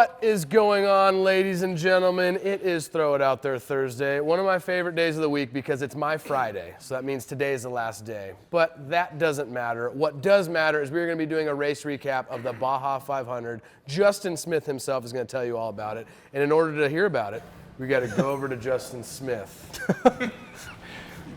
What is going on, ladies and gentlemen? It is Throw It Out There Thursday, one of my favorite days of the week because it's my Friday, so that means today is the last day. But that doesn't matter. What does matter is we're going to be doing a race recap of the BAJA 500. Justin Smith himself is going to tell you all about it, and in order to hear about it, we got to go over to Justin Smith.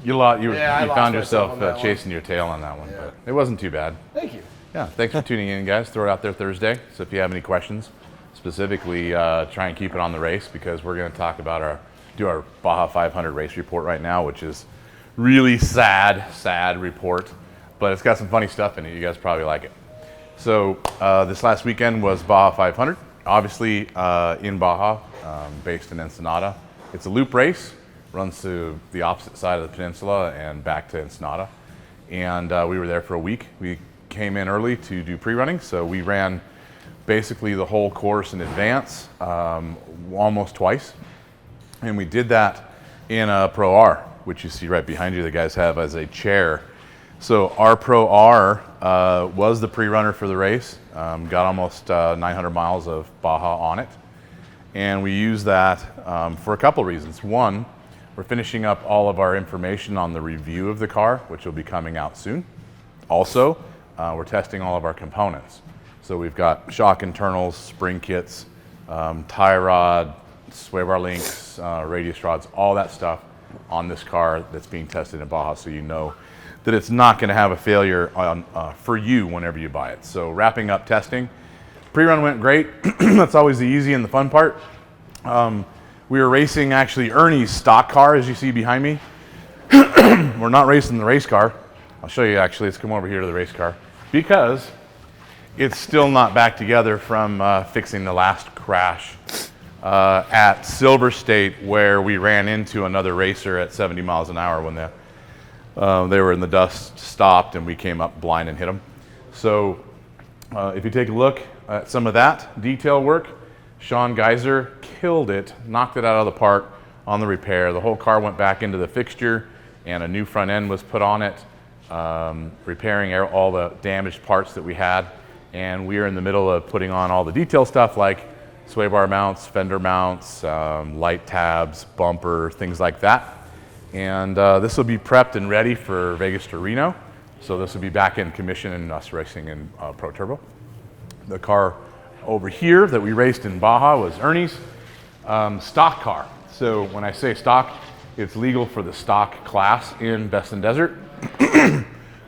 You found yourself chasing your tail on that one, Yeah. but it wasn't too bad. Thank you. Yeah, thanks for tuning in, guys. Throw It Out There Thursday. So if you have any questions, specifically try and keep it on the race because we're going to talk about do our BAJA 500 race report right now, which is really sad report, but it's got some funny stuff in it. You guys probably like it. So this last weekend was BAJA 500, obviously in Baja, based in Ensenada. It's a loop race, runs to the opposite side of the peninsula and back to Ensenada. And we were there for a week. We came in early to do pre-running, so we ran basically the whole course in advance, almost twice. And we did that in a Pro R, which you see right behind you, the guys have as a chair. So our Pro R was the pre-runner for the race, got almost 900 miles of Baja on it. And we use that for a couple reasons. One, we're finishing up all of our information on the review of the car, which will be coming out soon. Also, we're testing all of our components. So we've got shock internals, spring kits, tie rod, sway bar links, radius rods, all that stuff on this car that's being tested in Baja, so you know that it's not going to have a failure for you whenever you buy it. So wrapping up testing. Pre-run went great. That's always the easy and the fun part. We were racing actually Ernie's stock car, as you see behind me. We're not racing the race car. I'll show you actually. Let's come over here to the race car because it's still not back together from fixing the last crash at Silver State, where we ran into another racer at 70 miles an hour when they were in the dust, stopped, and we came up blind and hit them. So if you take a look at some of that detail work, Sean Geiser killed it, knocked it out of the park on the repair. The whole car went back into the fixture and a new front end was put on it, repairing all the damaged parts that we had. And we are in the middle of putting on all the detail stuff like sway bar mounts, fender mounts, light tabs, bumper, things like that. And this will be prepped and ready for Vegas to Reno. So this will be back in commission and us racing in Pro Turbo. The car over here that we raced in Baja was Ernie's stock car. So when I say stock, it's legal for the stock class in Best in Desert,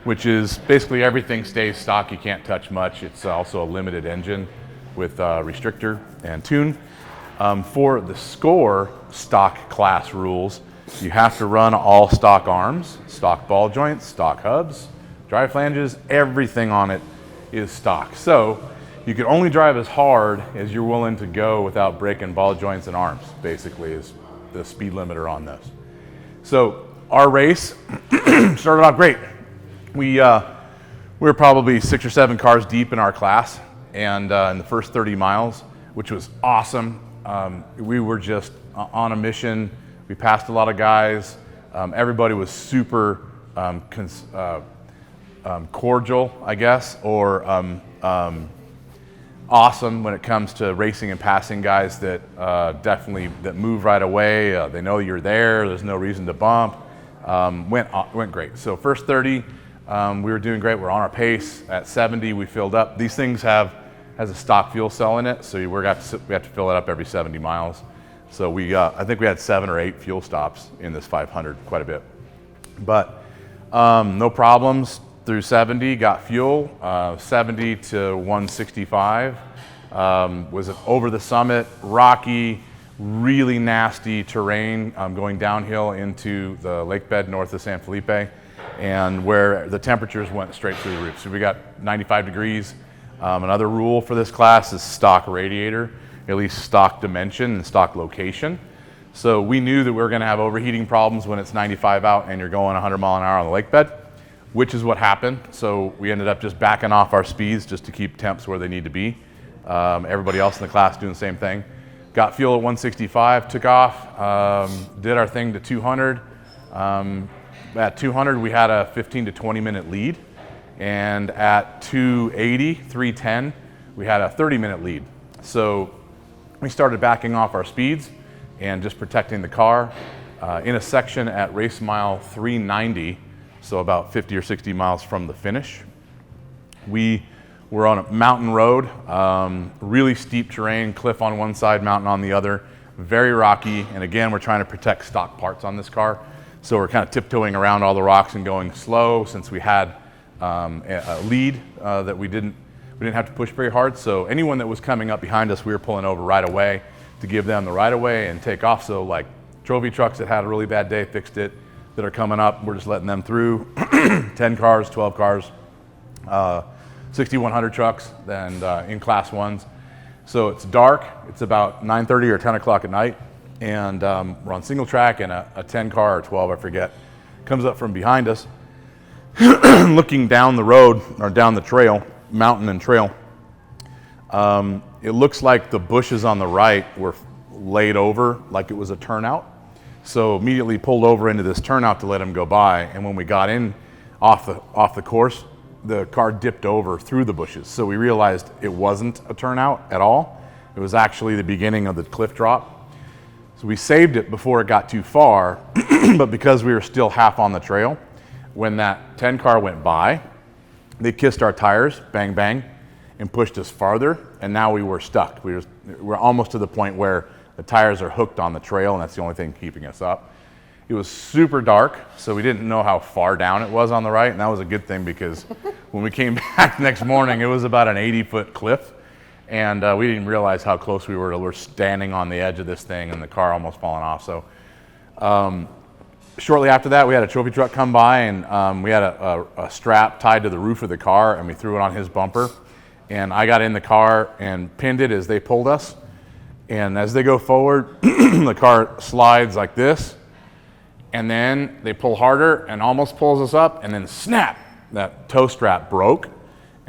which is basically everything stays stock. You can't touch much. It's also a limited engine with restrictor and tune. For the score stock class rules, you have to run all stock arms, stock ball joints, stock hubs, drive flanges, everything on it is stock. So you can only drive as hard as you're willing to go without breaking ball joints and arms, basically is the speed limiter on this. So our race started off great. We were probably 6 or 7 cars deep in our class, and in the first 30 miles, which was awesome, we were just on a mission. We passed a lot of guys. Everybody was super cordial, I guess, or awesome when it comes to racing and passing guys that definitely move right away. They know you're there. There's no reason to bump. Went great. So first 30, we were doing great. We're on our pace. At 70, we filled up. These things has a stock fuel cell in it, so we have to fill it up every 70 miles. So I think we had 7 or 8 fuel stops in this 500, quite a bit. But no problems through 70, got fuel. 70 to 165 was over the summit, rocky, really nasty terrain going downhill into the lake bed north of San Felipe, and where the temperatures went straight through the roof. So we got 95 degrees. Another rule for this class is stock radiator, at least stock dimension and stock location. So we knew that we were going to have overheating problems when it's 95 out and you're going 100 mile an hour on the lake bed, which is what happened. So we ended up just backing off our speeds just to keep temps where they need to be. Everybody else in the class doing the same thing. Got fuel at 165, took off, did our thing to 200. At 200, we had a 15 to 20 minute lead. And at 280, 310, we had a 30-minute lead. So we started backing off our speeds and just protecting the car. In a section at race mile 390, so about 50 or 60 miles from the finish, we were on a mountain road, really steep terrain, cliff on one side, mountain on the other, very rocky. And again, we're trying to protect stock parts on this car. So we're kind of tiptoeing around all the rocks and going slow since we had a lead that we didn't have to push very hard. So anyone that was coming up behind us, we were pulling over right away to give them the right of way and take off. So like trophy trucks that had a really bad day, fixed it, that are coming up, we're just letting them through. 10 cars, 12 cars, 6100 trucks, and in class ones. So it's dark, it's about 9:30 or 10 o'clock at night, and we're on single track, and a 10 car or 12, I forget, comes up from behind us, looking down the road, or down the trail, mountain and trail. It looks like the bushes on the right were laid over like it was a turnout. So immediately pulled over into this turnout to let him go by. And when we got in off the course, the car dipped over through the bushes. So we realized it wasn't a turnout at all. It was actually the beginning of the cliff drop. So we saved it before it got too far, but because we were still half on the trail, when that 10 car went by, they kissed our tires, bang, bang, and pushed us farther, and now we were stuck. We were almost to the point where the tires are hooked on the trail, and that's the only thing keeping us up. It was super dark, so we didn't know how far down it was on the right, and that was a good thing because when we came back the next morning, it was about an 80-foot cliff, and we didn't realize how close we were till we're standing on the edge of this thing and the car almost falling off. So shortly after that, we had a trophy truck come by, and we had a strap tied to the roof of the car, and we threw it on his bumper. And I got in the car and pinned it as they pulled us. And as they go forward, the car slides like this. And then they pull harder and almost pulls us up. And then snap, that tow strap broke.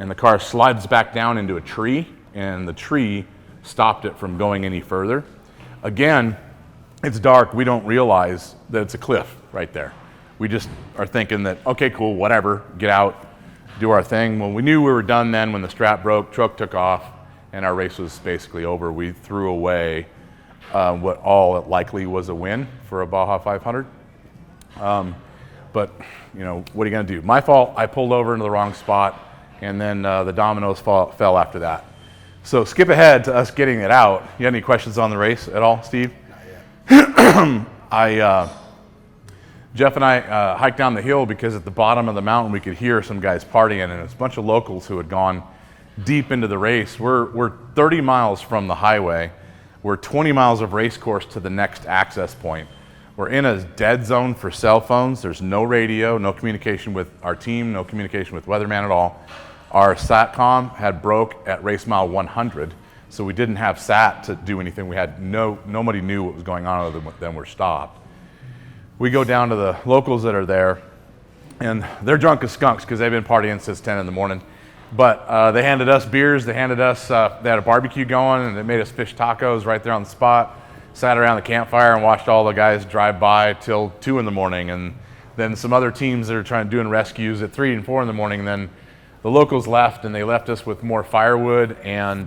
And the car slides back down into a tree. And the tree stopped it from going any further. Again, it's dark. We don't realize that it's a cliff right there. We just are thinking that, okay, cool, whatever, get out, do our thing. Well, we knew we were done then when the strap broke, truck took off, and our race was basically over. We threw away what all likely was a win for a Baja 500. But, you know, what are you going to do? My fault, I pulled over into the wrong spot, and then the dominoes fell after that. So skip ahead to us getting it out. You have any questions on the race at all, Steve? Not yet. Jeff and I hiked down the hill because at the bottom of the mountain we could hear some guys partying, and it's a bunch of locals who had gone deep into the race. We're 30 miles from the highway. We're 20 miles of race course to the next access point. We're in a dead zone for cell phones. There's no radio, no communication with our team, no communication with weatherman at all. Our SATCOM had broke at race mile 100, so we didn't have SAT to do anything. We had nobody knew what was going on other than we're stopped. We go down to the locals that are there, and they're drunk as skunks because they've been partying since 10 in the morning. But they handed us beers, they handed us, they had a barbecue going, and they made us fish tacos right there on the spot. Sat around the campfire and watched all the guys drive by till 2 in the morning. And then some other teams that are doing rescues at 3 and 4 in the morning. And then the locals left, and they left us with more firewood and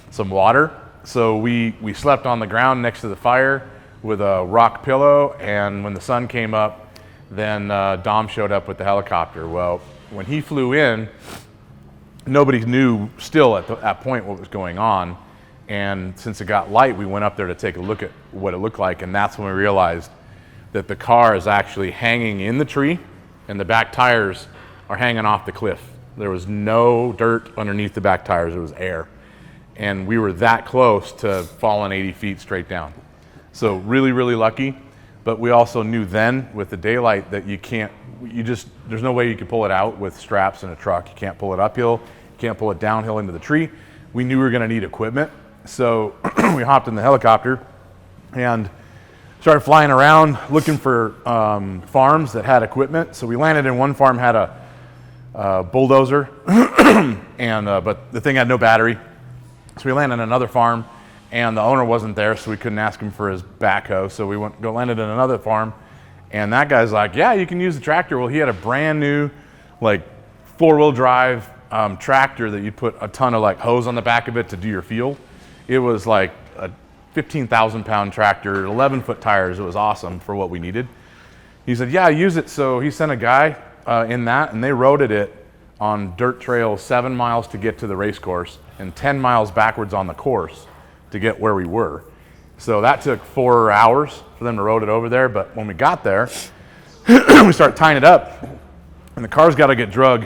some water. So we slept on the ground next to the fire with a rock pillow, and when the sun came up, then Dom showed up with the helicopter. Well, when he flew in, nobody knew still at that point what was going on, and since it got light, we went up there to take a look at what it looked like, and that's when we realized that the car is actually hanging in the tree, and the back tires are hanging off the cliff. There was no dirt underneath the back tires, it was air, and we were that close to falling 80 feet straight down. So really, really lucky, but we also knew then with the daylight that there's no way you could pull it out with straps in a truck. You can't pull it uphill, you can't pull it downhill into the tree. We knew we were gonna need equipment. So we hopped in the helicopter and started flying around looking for farms that had equipment. So we landed in one farm, had a bulldozer, and but the thing had no battery. So we landed in another farm, and the owner wasn't there, so we couldn't ask him for his backhoe. So we landed in another farm, and that guy's like, yeah, you can use the tractor. Well, he had a brand new, like, 4-wheel drive tractor that you put a ton of like hose on the back of it to do your field. It was like a 15,000 pound tractor, 11-foot tires. It was awesome for what we needed. He said, yeah, use it. So he sent a guy in that, and they roaded it on dirt trails 7 miles to get to the race course and 10 miles backwards on the course to get where we were. So that took 4 hours for them to road it over there. But when we got there, we start tying it up, and the car's got to get drug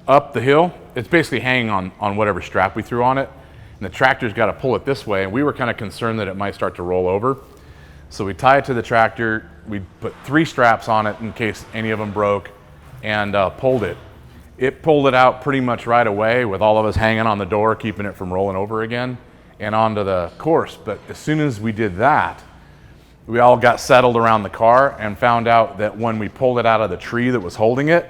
up the hill. It's basically hanging on whatever strap we threw on it, and the tractor's got to pull it this way, and we were kind of concerned that it might start to roll over. So we tie it to the tractor, we put 3 straps on it in case any of them broke, and pulled it. It pulled it out pretty much right away with all of us hanging on the door, keeping it from rolling over again, and onto the course. But as soon as we did that, we all got settled around the car and found out that when we pulled it out of the tree that was holding it,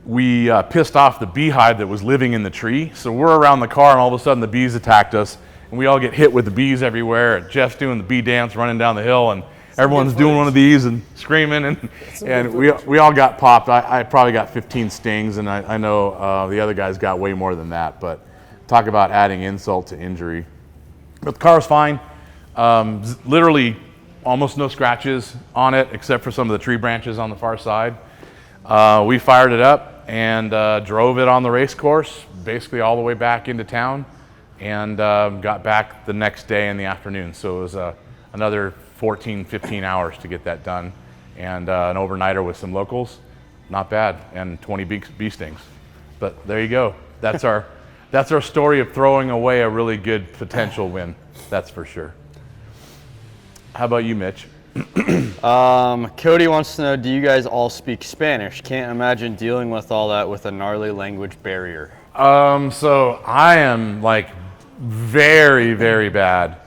we pissed off the beehive that was living in the tree. So we're around the car, and all of a sudden the bees attacked us, and we all get hit with the bees everywhere. Jeff's doing the bee dance running down the hill, and everyone's doing one of these and screaming, and we all got popped. I probably got 15 stings, and I know the other guys got way more than that. But talk about adding insult to injury. But the car's fine. Literally almost no scratches on it except for some of the tree branches on the far side. We fired it up and drove it on the race course, basically all the way back into town, and got back the next day in the afternoon. So it was another 14, 15 hours to get that done, and an overnighter with some locals. Not bad, and 20 bee stings. But there you go. That's our story of throwing away a really good potential win. That's for sure. How about you, Mitch? Cody wants to know, do you guys all speak Spanish? Can't imagine dealing with all that with a gnarly language barrier. So I am like very, very bad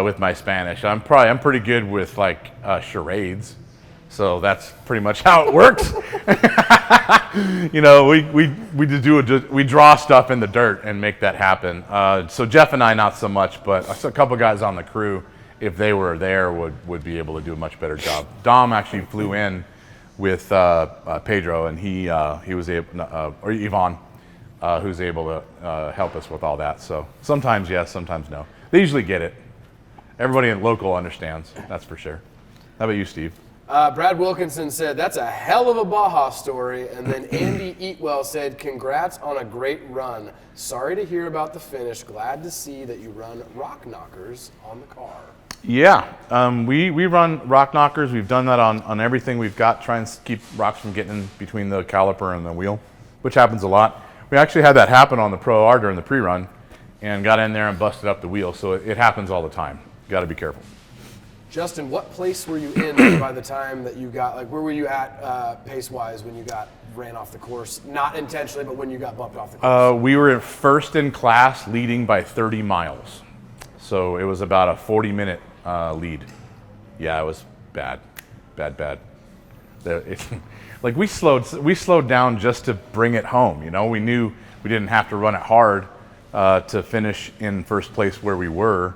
with my Spanish. I'm pretty good with like charades. So that's pretty much how it works. You know, we draw stuff in the dirt and make that happen. So Jeff and I, not so much, but a couple guys on the crew, if they were there, would be able to do a much better job. Dom actually flew in with Pedro, and he was able, or Yvonne, who's able to help us with all that. So sometimes yes, sometimes no. They usually get it. Everybody in local understands, that's for sure. How about you, Steve? Brad Wilkinson said, that's a hell of a Baja story. And then Andy Eatwell said, congrats on a great run. Sorry to hear about the finish. Glad to see that you run rock knockers on the car. Yeah, we run rock knockers. We've done that on everything we've got, try and keep rocks from getting in between the caliper and the wheel, which happens a lot. We actually had that happen on the Pro R during the pre-run and got in there and busted up the wheel, so it happens all the time. Got to be careful. Justin, what place were you in by the time that you got, like, where were you at pace-wise when you ran off the course? Not intentionally, but when you got bumped off the course? We were first in class, leading by 30 miles. So it was about a 40-minute lead. Yeah, it was bad. Like we slowed down just to bring it home. You know, we knew we didn't have to run it hard to finish in first place where we were,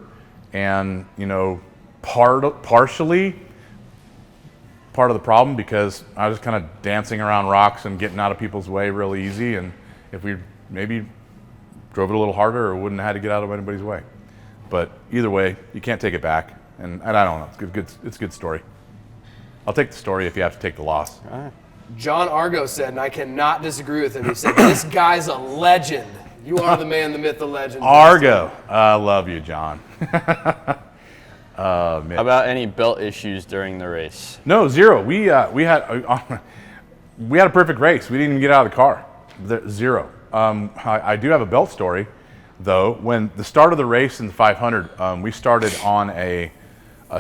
and you know, partially part of the problem because I was kind of dancing around rocks and getting out of people's way really easy, and if we maybe drove it a little harder, or wouldn't have had to get out of anybody's way. But either way, you can't take it back, and I don't know. It's a good story. I'll take the story if you have to take the loss. All right. John Argo said, and I cannot disagree with him, he said, this guy's a legend. You are the man, the myth, the legend. Argo, I love you, John. How about any belt issues during the race? No, zero. We had a perfect race. We didn't even get out of the car. Zero. I do have a belt story, though. When the start of the race in the 500, we started on a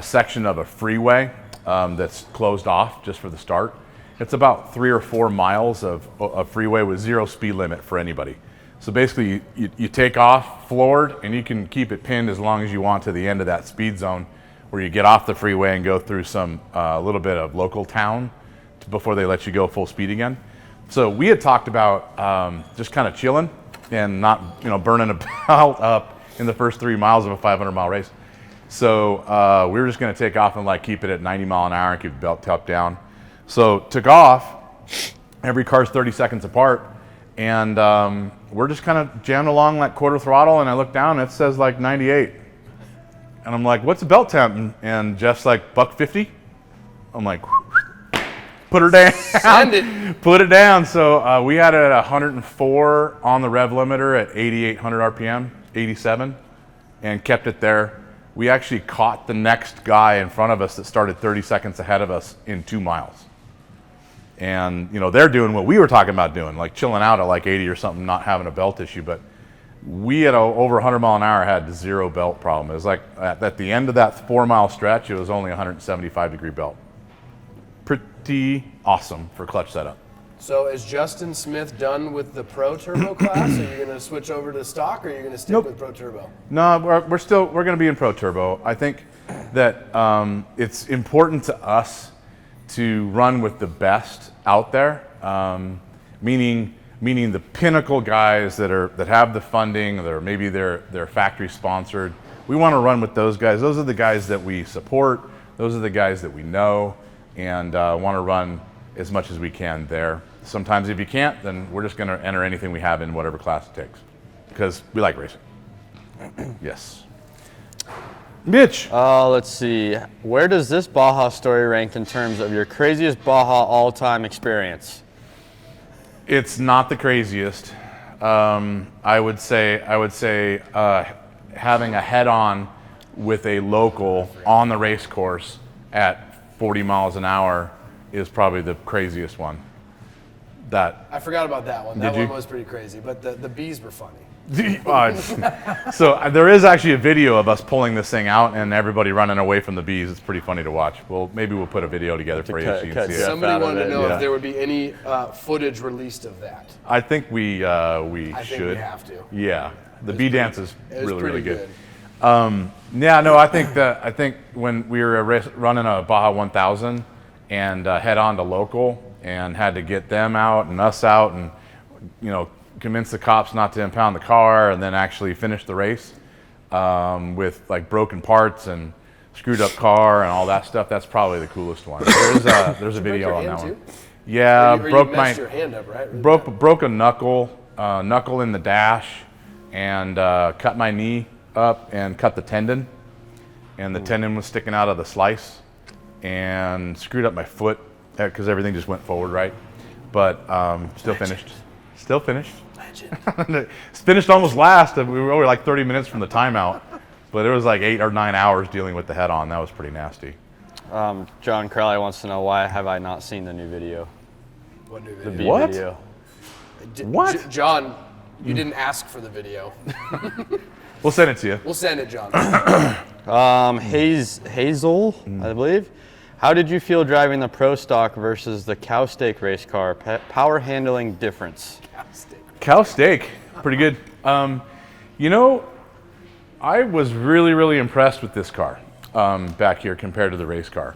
section of a freeway that's closed off just for the start. It's about 3 or 4 miles of freeway with zero speed limit for anybody. So basically, you take off floored, and you can keep it pinned as long as you want to the end of that speed zone, where you get off the freeway and go through some little bit of local town before they let you go full speed again. So we had talked about just kind of chilling and not, burning a belt up in the first 3 miles of a 500-mile race. So we were just going to take off and keep it at 90 mile an hour and keep the belt tucked down. So took off. Every car's 30 seconds apart, and we're just kind of jamming along quarter throttle. And I look down, and it says 98. And I'm like, what's the belt temp? And Jeff's like, $150. I'm like, put her down. Send it. Put it down. So we had it at 104 on the rev limiter at 8,800 RPM, 87, and kept it there. We actually caught the next guy in front of us that started 30 seconds ahead of us in 2 miles. And you know, they're doing what we were talking about doing, like chilling out at like 80 or something, not having a belt issue. But we at over 100 mile an hour had 0 belt problem. It was like at the end of that 4 mile stretch, it was only 175 degree belt. Pretty awesome for clutch setup. So is Justin Smith done with the Pro Turbo class? Are you going to switch over to stock, or are you going to stick with Pro Turbo? No, we're going to be in Pro Turbo. I think that it's important to us to run with the best out there, meaning the pinnacle guys that have the funding, or maybe they're factory sponsored. We want to run with those guys. Those are the guys that we support. Those are the guys that we know, and want to run as much as we can there. Sometimes if you can't, then we're just going to enter anything we have in whatever class it takes, because we like racing. Yes. Mitch. Let's see. Where does this Baja story rank in terms of your craziest Baja all-time experience? It's not the craziest. I would say having a head-on with a local on the race course at 40 miles an hour is probably the craziest one. I forgot about that one. That Did you? one was pretty crazy, but the bees were funny. So there is actually a video of us pulling this thing out and everybody running away from the bees. It's pretty funny to watch. Well, maybe we'll put a video together for you so you can see it. Somebody wanted to know yeah. if there would be any footage released of that. I think we I should. think we have to. Yeah, the bee dance is really good. good. Yeah, no, I think when we were running a Baja 1000 and head on to local and had to get them out and us out and convince the cops not to impound the car and then actually finish the race with like broken parts and screwed up car and all that stuff. That's probably the coolest one. There's a video on that one. Yeah, or you messed your hand up, right? Really broke a knuckle in the dash, and cut my knee up and cut the tendon, and the tendon was sticking out of the slice, and screwed up my foot because everything just went forward right, but still finished. It's finished almost last. We were only like 30 minutes from the timeout, but it was like 8 or 9 hours dealing with the head-on. That was pretty nasty. John Crowley wants to know, why have I not seen the new video? What new The video? B What? video. What? John, you didn't ask for the video. We'll send it to you. We'll send it, John. Hazel, I believe. How did you feel driving the Pro Stock versus the Cow Steak race car? Power handling difference. Cow steak, pretty good. I was really impressed with this car back here compared to the race car.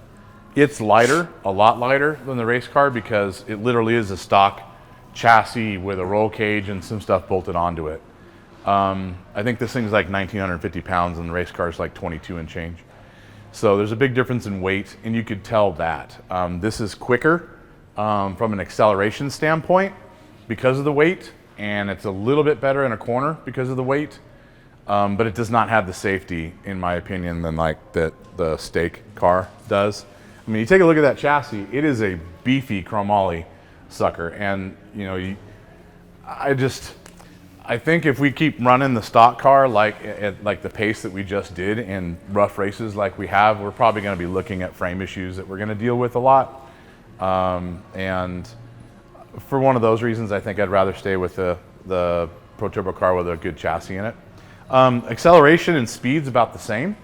It's lighter, a lot lighter than the race car, because it literally is a stock chassis with a roll cage and some stuff bolted onto it. I think this thing's like 1,950 pounds and the race car is like 22 and change. So there's a big difference in weight, and you could tell that. This is quicker from an acceleration standpoint because of the weight, and it's a little bit better in a corner because of the weight, but it does not have the safety, in my opinion, than like the steak car does. I mean, you take a look at that chassis, it is a beefy chromoly sucker, and I think if we keep running the stock car at like the pace that we just did in rough races like we have, we're probably going to be looking at frame issues that we're going to deal with a lot. And for one of those reasons, I think I'd rather stay with the Pro Turbo car with a good chassis in it. Acceleration and speed's about the same,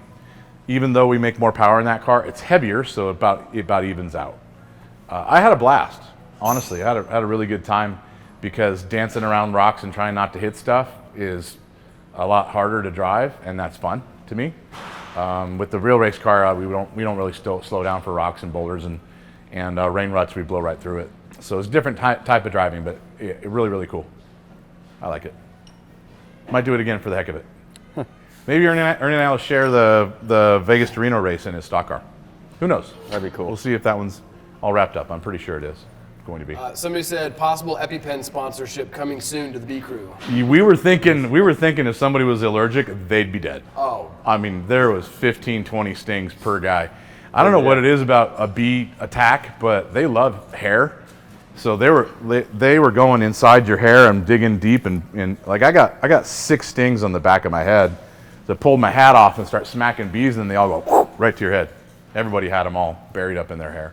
even though we make more power in that car. It's heavier, so it about evens out. I had a blast, honestly. I had a really good time, because dancing around rocks and trying not to hit stuff is a lot harder to drive, and that's fun to me. With the real race car, we don't really slow down for rocks and boulders and rain ruts. We blow right through it. So it's a different type of driving, but really cool. I like it. Might do it again for the heck of it. Maybe Ernie and I will share the Vegas to Reno race in his stock car. Who knows? That'd be cool. We'll see if that one's all wrapped up. I'm pretty sure it is. going to be. Somebody said possible EpiPen sponsorship coming soon to the B Crew. We were thinking if somebody was allergic, they'd be dead. Oh. I mean, there was 15, 20 stings per guy. I don't know what it is about a bee attack, but they love hair. So they were going inside your hair and digging deep, and like I got 6 stings on the back of my head. So I pulled my hat off and start smacking bees, and they all go right to your head. Everybody had them all buried up in their hair.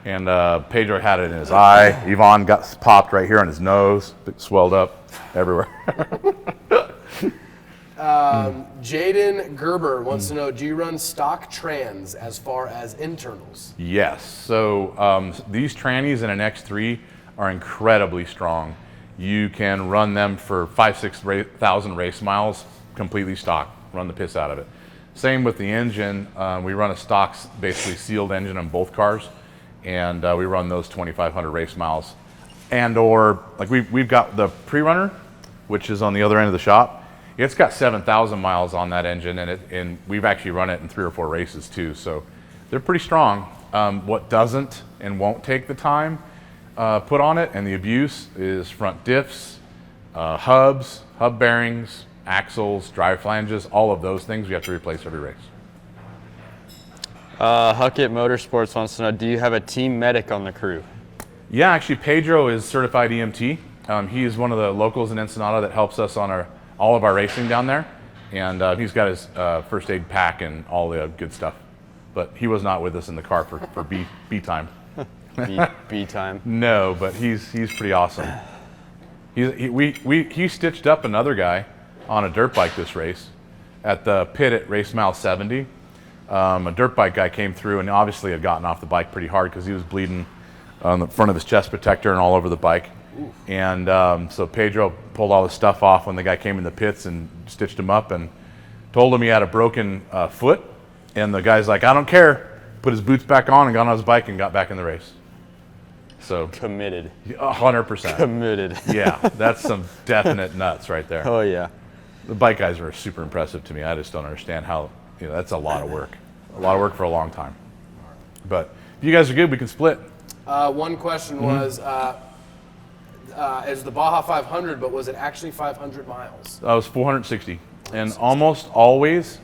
And Pedro had it in his eye. Yvonne got popped right here on his nose. It swelled up everywhere. Jaden Gerber wants to know, do you run stock trans as far as internals? Yes. So these trannies in an X3 are incredibly strong. You can run them for 5,000-6,000 race miles completely stock. Run the piss out of it. Same with the engine. We run a stock, basically sealed engine on both cars, and we run those 2,500 race miles. And or like we've got the pre-runner, which is on the other end of the shop. It's got 7,000 miles on that engine, and we've actually run it in 3 or 4 races too. So they're pretty strong. What doesn't and won't take the time put on it and the abuse is front diffs, hubs, hub bearings, axles, drive flanges, all of those things we have to replace every race. Huckett Motorsports wants to know, do you have a team medic on the crew? Yeah, actually Pedro is certified EMT. He is one of the locals in Ensenada that helps us on all of our racing down there. And he's got his first aid pack and all the good stuff. But he was not with us in the car for B time. B time? No, but he's pretty awesome. He stitched up another guy on a dirt bike this race at the pit at race mile 70. A dirt bike guy came through and obviously had gotten off the bike pretty hard because he was bleeding on the front of his chest protector and all over the bike. Oof. And so Pedro pulled all the stuff off when the guy came in the pits and stitched him up and told him he had a broken foot. And the guy's like, I don't care. Put his boots back on and got on his bike and got back in the race. So committed. 100%. Committed. Yeah, that's some definite nuts right there. Oh yeah. The bike guys are super impressive to me. I just don't understand how, that's a lot of work. A lot of work for a long time. But if you guys are good, we can split. One question was, is the Baja 500, but was it actually 500 miles? It was 460. And almost always,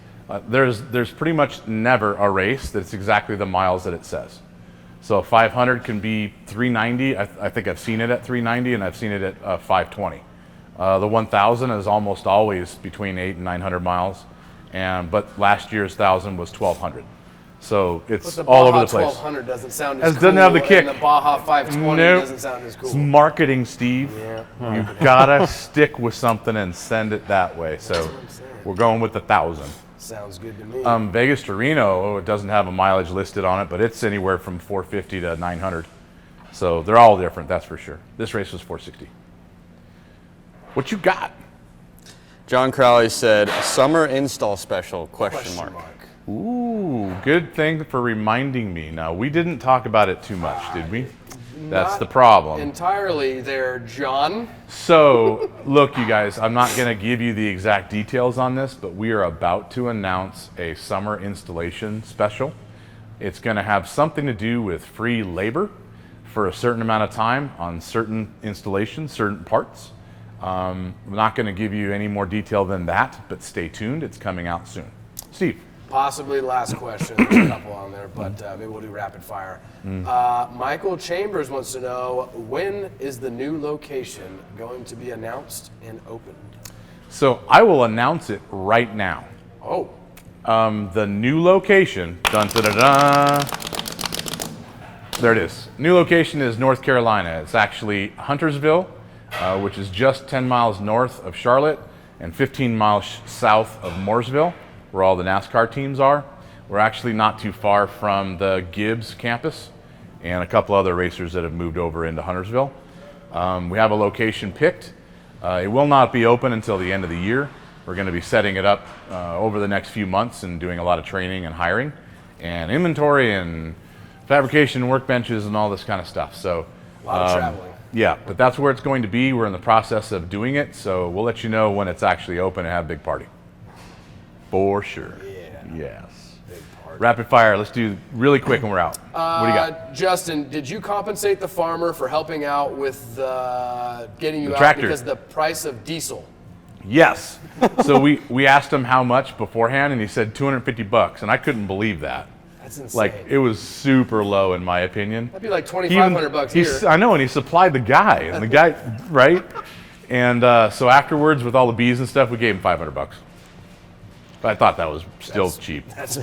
there's pretty much never a race that's exactly the miles that it says. So 500 can be 390. I think I've seen it at 390, and I've seen it at 520. The 1,000 is almost always between 800 and 900 miles, but last year's 1,000 was 1,200. So it's all over the place. 1,200 doesn't sound as cool. Doesn't have the kick. And the Baja 520 doesn't sound as cool. It's marketing, Steve. Yeah. You've got to stick with something and send it that way. So we're going with the 1,000. Sounds good to me. Vegas to Reno, it doesn't have a mileage listed on it, but it's anywhere from 450 to 900. So they're all different, that's for sure. This race was 460. What you got? John Crowley said, summer install special, question mark. Ooh, good thing for reminding me. Now, we didn't talk about it too much, did we? That's the problem. Entirely there, John. So, look, you guys, I'm not going to give you the exact details on this, but we are about to announce a summer installation special. It's going to have something to do with free labor for a certain amount of time on certain installations, certain parts. I'm not going to give you any more detail than that, but stay tuned. It's coming out soon. Steve. Possibly last question. There's a couple on there, but maybe we'll do rapid fire. Michael Chambers wants to know, when is the new location going to be announced and opened? So I will announce it right now. Oh. The new location, dun, da, da, da. There it is. New location is North Carolina. It's actually Huntersville, which is just 10 miles north of Charlotte and 15 miles south of Mooresville, where all the NASCAR teams are. We're actually not too far from the Gibbs campus and a couple other racers that have moved over into Huntersville. We have a location picked. It will not be open until the end of the year. We're going to be setting it up over the next few months and doing a lot of training and hiring and inventory and fabrication workbenches and all this kind of stuff. So a lot of traveling. Yeah, but that's where it's going to be. We're in the process of doing it, so we'll let you know when it's actually open and have a big party. For sure. Yeah. Yes. Big party. Rapid fire. Let's do really quick and we're out. What do you got? Justin, did you compensate the farmer for helping out with getting you The out tractor. because of the price of diesel? Yes. So we asked him how much beforehand, and he said $250, and I couldn't believe that. That's insane. Like, it was super low in my opinion. That'd be like He $2,500 even- here. I know, and he supplied the guy, and the guy, right? And so afterwards, with all the bees and stuff, we gave him $500. But I thought that was still cheap. That's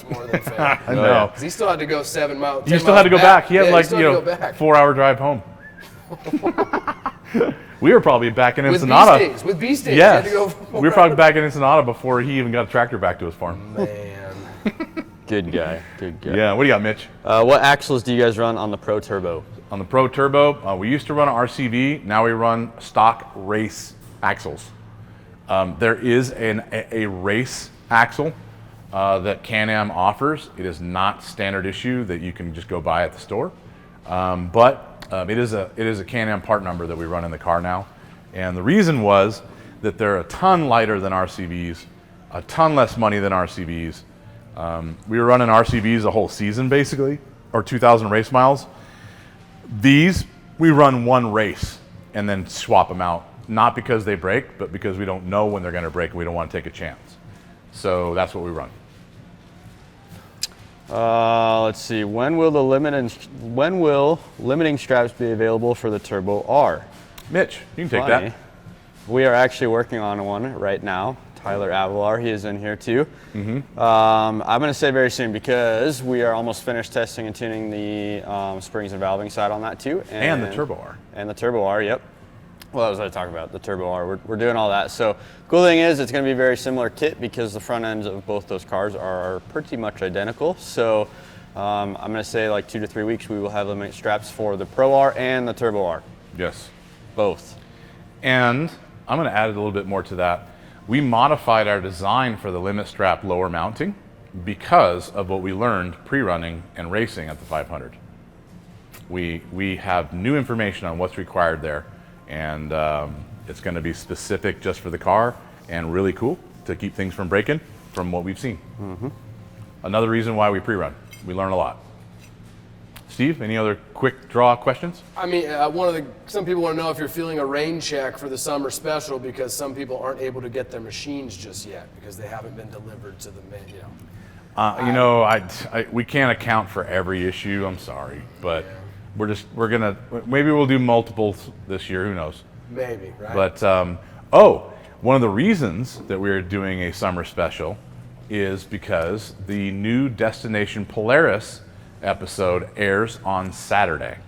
more than fair. I know. Because he still had to go 7 miles. He still had to go back. He had Yeah, like, still you had know, to go back. 4-hour drive home. We were probably back in With Ensenada. With bee stings. Yes. He had to go We were probably back in Ensenada before he even got a tractor back to his farm. Man. Good guy. Good guy. Yeah, what do you got, Mitch? What axles do you guys run on the Pro Turbo? On the Pro Turbo, we used to run an RCV. Now we run stock race axles. There is a race axle that Can-Am offers. It is not standard issue that you can just go buy at the store, but it is a Can-Am part number that we run in the car now. And the reason was that they're a ton lighter than RCVs, a ton less money than RCVs. We were running RCVs a whole season basically, or 2,000 race miles. These, we run one race and then swap them out. Not because they break, but because we don't know when they're gonna break and we don't wanna take a chance. So that's what we run. Let's see. When will limiting straps be available for the Turbo R? Mitch, you can take Funny. that. We are actually working on one right now. Tyler Avalar, he is in here too. Mm-hmm. I'm going to say very soon because we are almost finished testing and tuning the springs and valving side on that too. And the Turbo R. And the Turbo R, yep. Well, that was what I talked about, the Turbo R. We're doing all that. So cool thing is it's going to be a very similar kit because the front ends of both those cars are pretty much identical. So I'm going to say like 2 to 3 weeks we will have limit straps for the Pro R and the Turbo R. Yes. Both. And I'm gonna add a little bit more to that. We modified our design for the limit strap lower mounting because of what we learned pre-running and racing at the 500. We have new information on what's required there, and it's going to be specific just for the car and really cool to keep things from breaking from what we've seen. Mm-hmm. Another reason why we pre-run. We learn a lot. Steve, any other quick draw questions? I mean, some people want to know if you're feeling a rain check for the summer special because some people aren't able to get their machines just yet because they haven't been delivered to the We can't account for every issue. I'm sorry, but we're gonna maybe we'll do multiples this year. Who knows? Maybe, right? But one of the reasons that we're doing a summer special is because the new Destination Polaris episode airs on Saturday.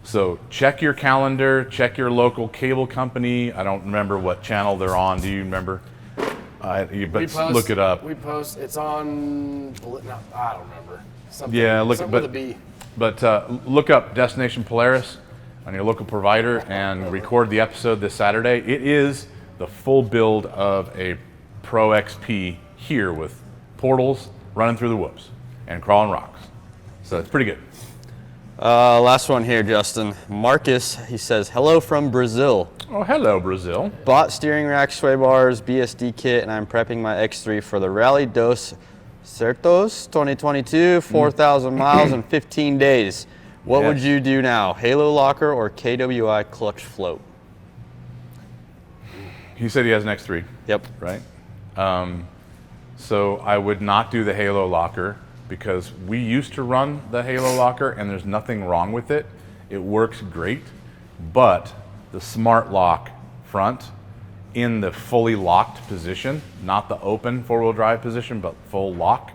So check your calendar, check your local cable company. I don't remember what channel they're on. Do you remember? Look it up. We post, it's on, no, I don't remember. Something, Yeah, something with a B. But look up Destination Polaris on your local provider and record the episode this Saturday. It is the full build of a Pro XP here with portals running through the whoops and crawling rocks. So it's pretty good. Last one here, Justin. Marcus, he says, hello from Brazil. Oh, hello, Brazil. Bought steering rack, sway bars, BSD kit, and I'm prepping my X3 for the Rally dos Certos 2022, 4,000 miles and 15 days. What would you do now? Halo locker or KWI clutch float? He said he has an X3. Yep. Right? So I would not do the Halo locker because we used to run the Halo locker and there's nothing wrong with it. It works great, but the smart lock front in the fully locked position, not the open four-wheel drive position, but full lock,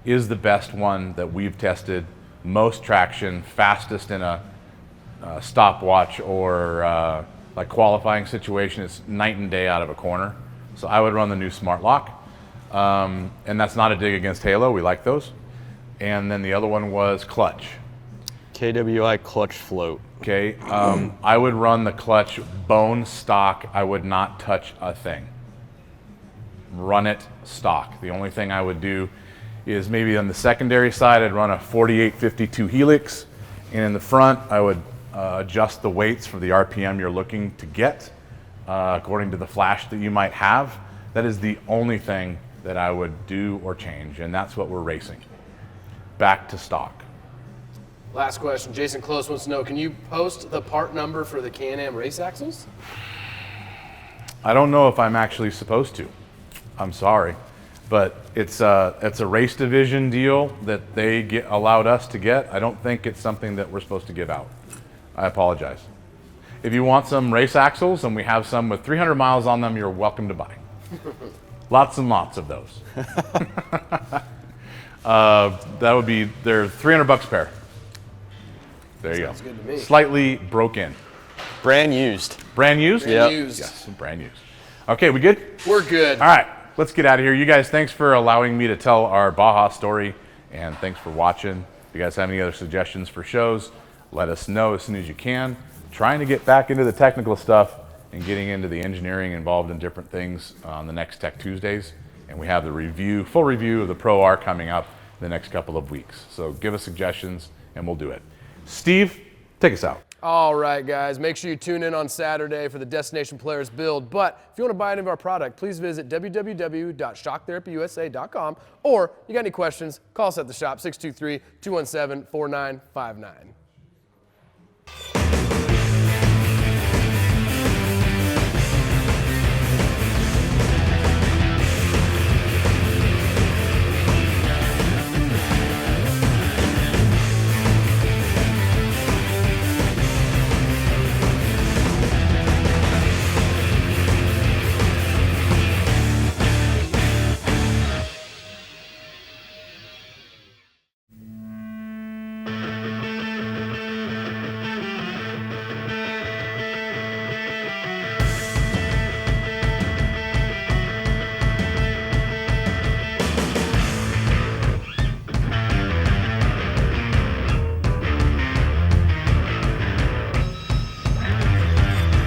is the best one that we've tested. Most traction, fastest in a stopwatch or like qualifying situation. It's night and day out of a corner. So I would run the new smart lock. And that's not a dig against Halo, we like those. And then the other one was clutch. KWI clutch float. Okay, I would run the clutch bone stock. I would not touch a thing. Run it stock. The only thing I would do is maybe on the secondary side, I'd run a 4852 Helix. And in the front, I would adjust the weights for the RPM you're looking to get according to the flash that you might have. That is the only thing that I would do or change, and that's what we're racing. back to stock. Last question. Jason Close wants to know, can you post the part number for the Can-Am race axles? I don't know if I'm actually supposed to. I'm sorry. But it's a race division deal that they allowed us to get. I don't think it's something that we're supposed to give out. I apologize. If you want some race axles, and we have some with 300 miles on them, you're welcome to buy. Lots and lots of those. That would be, they're $300 a pair. There you Sounds go. good to me. Slightly broken. Brand used. Brand used? Yep. Used. Yes, brand used. Okay, we good? We're good. All right, let's get out of here. You guys, thanks for allowing me to tell our Baja story, and thanks for watching. If you guys have any other suggestions for shows, let us know as soon as you can. Trying to get back into the technical stuff and getting into the engineering involved in different things on the next Tech Tuesdays. And we have the full review of the Pro R coming up the next couple of weeks. So give us suggestions and we'll do it. Steve, take us out. All right, guys. Make sure you tune in on Saturday for the Destination Polaris build. But if you want to buy any of our product, please visit www.shocktherapyusa.com. Or you got any questions, call us at the shop, 623-217-4959.